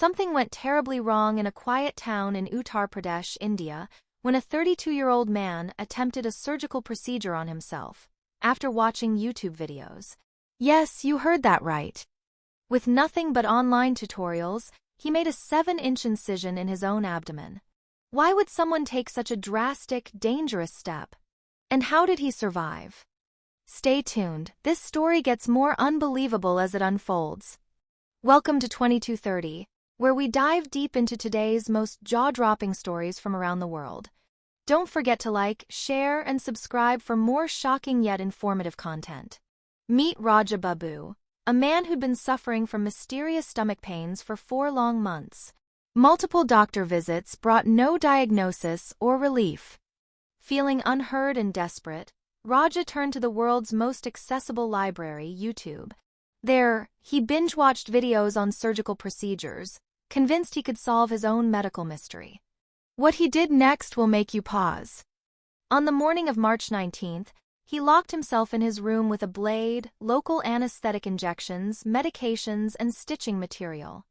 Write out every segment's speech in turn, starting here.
Something went terribly wrong in a quiet town in Uttar Pradesh, India, when a 32-year-old man attempted a surgical procedure on himself after watching YouTube videos. Yes, you heard that right. With nothing but online tutorials, he made a 7-inch incision in his own abdomen. Why would someone take such a drastic, dangerous step? And how did he survive? Stay tuned, this story gets more unbelievable as it unfolds. Welcome to 2230, where we dive deep into today's most jaw-dropping stories from around the world. Don't forget to like, share, and subscribe for more shocking yet informative content. Meet Raja Babu, a man who'd been suffering from mysterious stomach pains for 4 long months. Multiple doctor visits brought no diagnosis or relief. Feeling unheard and desperate, Raja turned to the world's most accessible library, YouTube. There, he binge-watched videos on surgical procedures, convinced he could solve his own medical mystery. What he did next will make you pause. On the morning of March 19th, he locked himself in his room with a blade, local anesthetic injections, medications, and stitching material.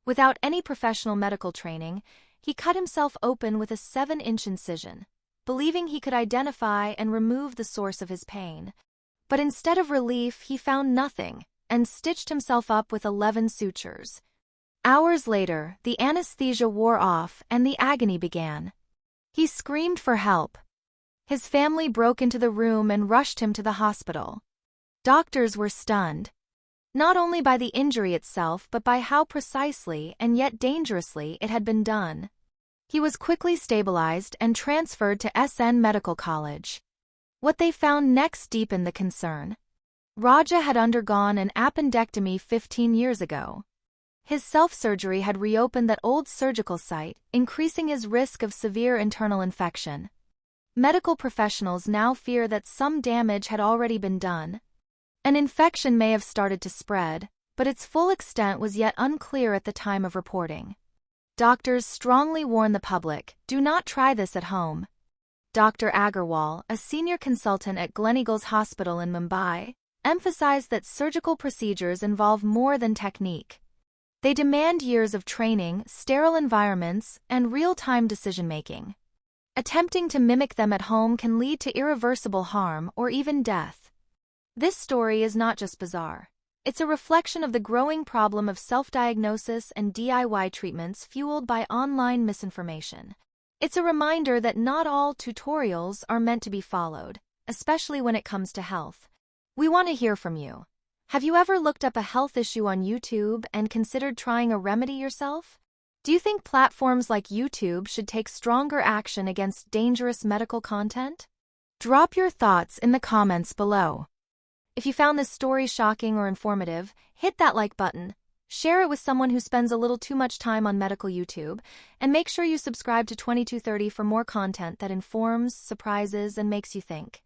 Without any professional medical training, he cut himself open with a 7-inch incision, believing he could identify and remove the source of his pain. But instead of relief, he found nothing and stitched himself up with 11 sutures. Hours later, the anesthesia wore off and the agony began. He screamed for help. His family broke into the room and rushed him to the hospital. Doctors were stunned, not only by the injury itself but by how precisely and yet dangerously it had been done. He was quickly stabilized and transferred to SN Medical College. What they found next deepened the concern. Raja had undergone an appendectomy 15 years ago. His self-surgery had reopened that old surgical site, increasing his risk of severe internal infection. Medical professionals now fear that some damage had already been done. An infection may have started to spread, but its full extent was yet unclear at the time of reporting. Doctors strongly warn the public, do not try this at home. Dr. Agarwal, a senior consultant at Gleneagles Hospital in Mumbai, emphasized that surgical procedures involve more than technique. They demand years of training, sterile environments, and real-time decision-making. Attempting to mimic them at home can lead to irreversible harm or even death. This story is not just bizarre. It's a reflection of the growing problem of self-diagnosis and DIY treatments fueled by online misinformation. It's a reminder that not all tutorials are meant to be followed, especially when it comes to health. We want to hear from you. Have you ever looked up a health issue on YouTube and considered trying a remedy yourself? Do you think platforms like YouTube should take stronger action against dangerous medical content? Drop your thoughts in the comments below. If you found this story shocking or informative, hit that like button, share it with someone who spends a little too much time on medical YouTube, and make sure you subscribe to 2230 for more content that informs, surprises, and makes you think.